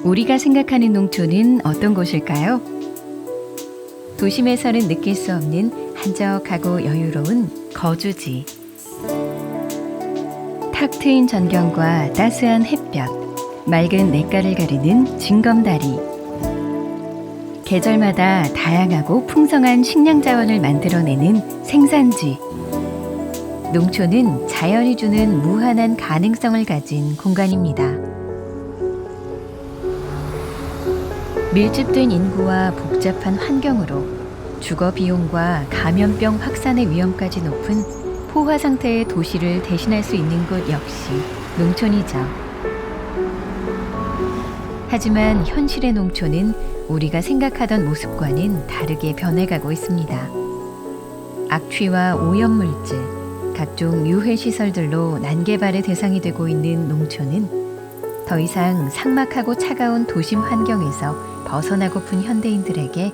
우리가 생각하는 농촌은 어떤 곳일까요? 도심에서는 느낄 수 없는 한적하고 여유로운 거주지. 탁 트인 전경과 따스한 햇볕, 맑은 냇가를 가르는 징검다리. 계절마다 다양하고 풍성한 식량 자원을 만들어내는 생산지. 농촌은 자연이 주는 무한한 가능성을 가진 공간입니다. 밀집된 인구와 복잡한 환경으로 주거 비용과 감염병 확산의 위험까지 높은 포화 상태의 도시를 대신할 수 있는 곳 역시 농촌이죠. 하지만 현실의 농촌은 우리가 생각하던 모습과는 다르게 변해가고 있습니다. 악취와 오염물질, 각종 유해시설들로 난개발의 대상이 되고 있는 농촌은 더 이상 삭막하고 차가운 도심 환경에서 벗어나고픈 현대인들에게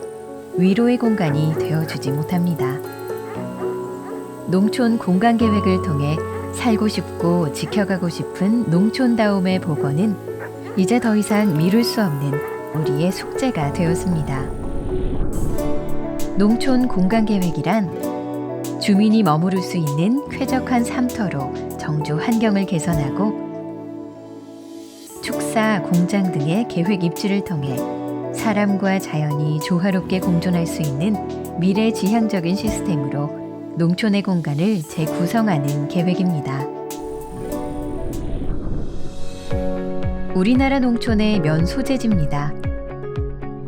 위로의 공간이 되어주지 못합니다. 농촌 공간계획을 통해 살고 싶고 지켜가고 싶은 농촌다움의 복원은 이제 더 이상 미룰 수 없는 우리의 숙제가 되었습니다. 농촌 공간계획이란 주민이 머무를 수 있는 쾌적한 삶터로 정주 환경을 개선하고 축사, 공장 등의 계획 입지를 통해 사람과 자연이 조화롭게 공존할 수 있는 미래지향적인 시스템으로 농촌의 공간을 재구성하는 계획입니다. 우리나라 농촌의 면 소재지입니다.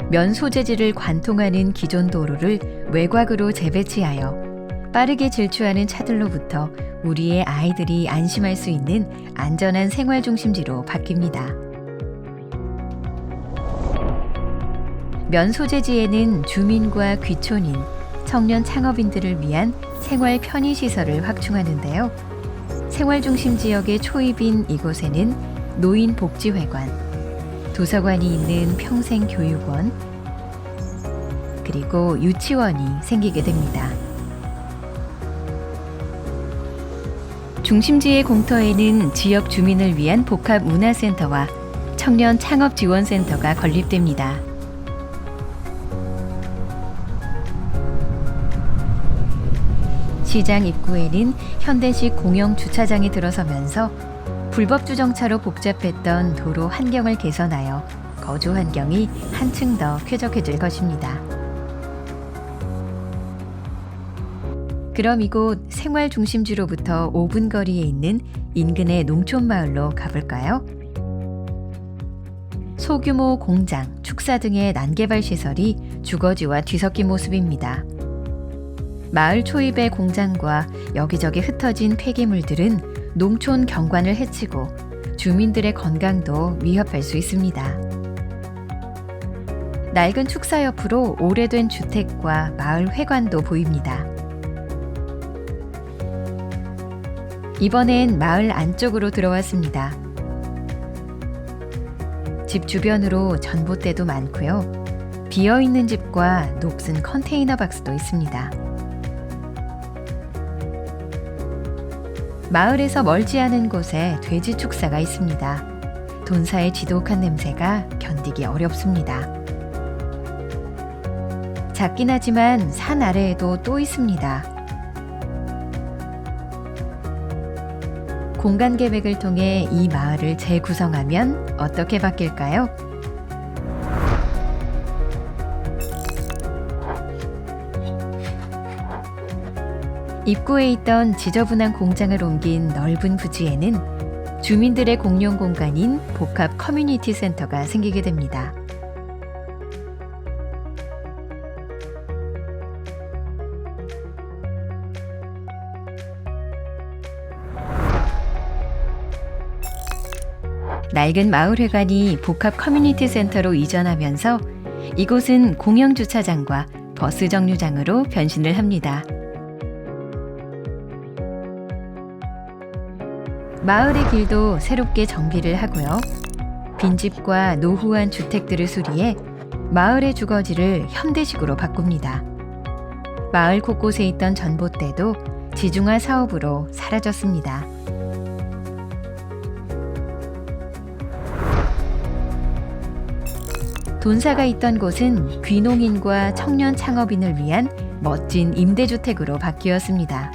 면 소재지를 관통하는 기존 도로를 외곽으로 재배치하여 빠르게 질주하는 차들로부터 우리의 아이들이 안심할 수 있는 안전한 생활 중심지로 바뀝니다. 면 소재지에는 주민과 귀촌인, 청년 창업인들을 위한 생활 편의시설을 확충하는데요. 생활 중심 지역의 초입인 이곳에는 노인복지회관, 도서관이 있는 평생교육원, 그리고 유치원이 생기게 됩니다. 중심지의 공터에는 지역 주민을 위한 복합문화센터와 청년 창업지원센터가 건립됩니다. 시장 입구에는 현대식 공영 주차장이 들어서면서 불법 주정차로 복잡했던 도로 환경을 개선하여 거주 환경이 한층 더 쾌적해질 것입니다. 그럼 이곳 생활 중심지로부터 5분 거리에 있는 인근의 농촌 마을로 가볼까요? 소규모 공장, 축사 등의 난개발 시설이 주거지와 뒤섞인 모습입니다. 마을 초입의 공장과 여기저기 흩어진 폐기물들은 농촌 경관을 해치고 주민들의 건강도 위협할 수 있습니다. 낡은 축사 옆으로 오래된 주택과 마을 회관도 보입니다. 이번엔 마을 안쪽으로 들어왔습니다. 집 주변으로 전봇대도 많고요. 비어있는 집과 녹슨 컨테이너 박스도 있습니다. 마을에서 멀지 않은 곳에 돼지 축사가 있습니다. 돈사의 지독한 냄새가 견디기 어렵습니다. 작긴 하지만 산 아래에도 또 있습니다. 공간 계획을 통해 이 마을을 재구성하면 어떻게 바뀔까요? 입구에 있던 지저분한 공장을 옮긴 넓은 부지에는 주민들의 공용 공간인 복합 커뮤니티 센터가 생기게 됩니다. 낡은 마을회관이 복합 커뮤니티 센터로 이전하면서 이곳은 공영 주차장과 버스 정류장으로 변신을 합니다. 마을의 길도 새롭게 정비를 하고요. 빈집과 노후한 주택들을 수리해 마을의 주거지를 현대식으로 바꿉니다. 마을 곳곳에 있던 전봇대도 지중화 사업으로 사라졌습니다. 돈사가 있던 곳은 귀농인과 청년 창업인을 위한 멋진 임대주택으로 바뀌었습니다.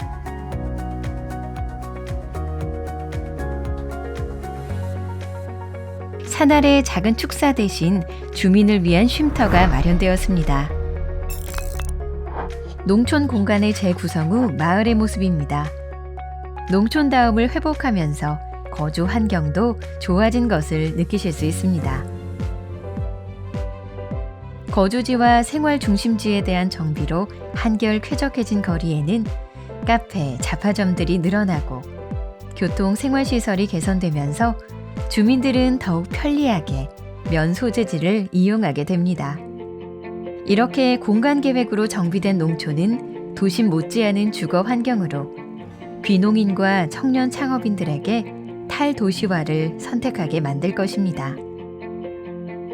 산 아래 작은 축사 대신 주민을 위한 쉼터가 마련되었습니다. 농촌 공간의 재구성 후 마을의 모습입니다. 농촌다움을 회복하면서 거주 환경도 좋아진 것을 느끼실 수 있습니다. 거주지와 생활 중심지에 대한 정비로 한결 쾌적해진 거리에는 카페, 잡화점들이 늘어나고 교통, 생활시설이 개선되면서 주민들은 더욱 편리하게 면 소재지를 이용하게 됩니다. 이렇게 공간 계획으로 정비된 농촌은 도심 못지않은 주거 환경으로 귀농인과 청년 창업인들에게 탈도시화를 선택하게 만들 것입니다.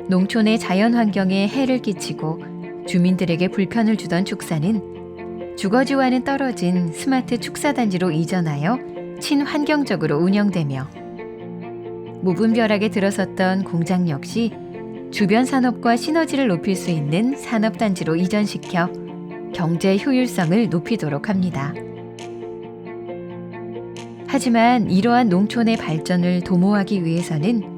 농촌의 자연 환경에 해를 끼치고 주민들에게 불편을 주던 축사는 주거지와는 떨어진 스마트 축사단지로 이전하여 친환경적으로 운영되며 무분별하게 들어섰던 공장 역시 주변 산업과 시너지를 높일 수 있는 산업단지로 이전시켜 경제 효율성을 높이도록 합니다. 하지만 이러한 농촌의 발전을 도모하기 위해서는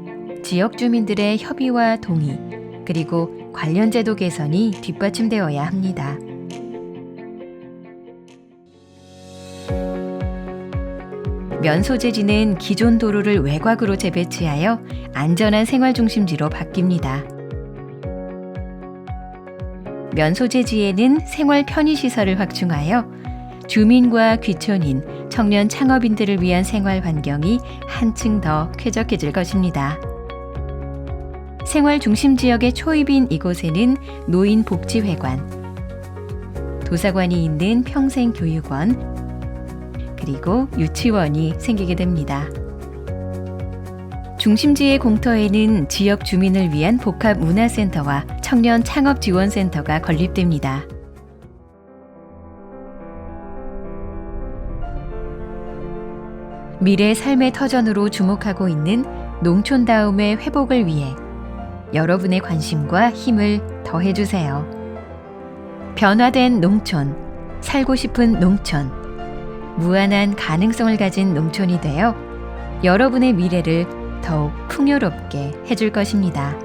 지역 주민들의 협의와 동의, 그리고 관련 제도 개선이 뒷받침되어야 합니다. 면 소재지는 기존 도로를 외곽으로 재배치하여 안전한 생활 중심지로 바뀝니다. 면 소재지에는 생활 편의시설을 확충하여 주민과 귀촌인, 청년 창업인들을 위한 생활 환경이 한층 더 쾌적해질 것입니다. 생활 중심 지역의 초입인 이곳에는 노인복지회관, 도사관이 있는 평생교육원, 그리고 유치원이 생기게 됩니다. 중심지의 공터에는 지역 주민을 위한 복합문화센터와 청년 창업지원센터가 건립됩니다. 미래 삶의 터전으로 주목하고 있는 농촌다움의 회복을 위해 여러분의 관심과 힘을 더해주세요. 변화된 농촌, 살고 싶은 농촌, 무한한 가능성을 가진 농촌이 되어 여러분의 미래를 더욱 풍요롭게 해줄 것입니다.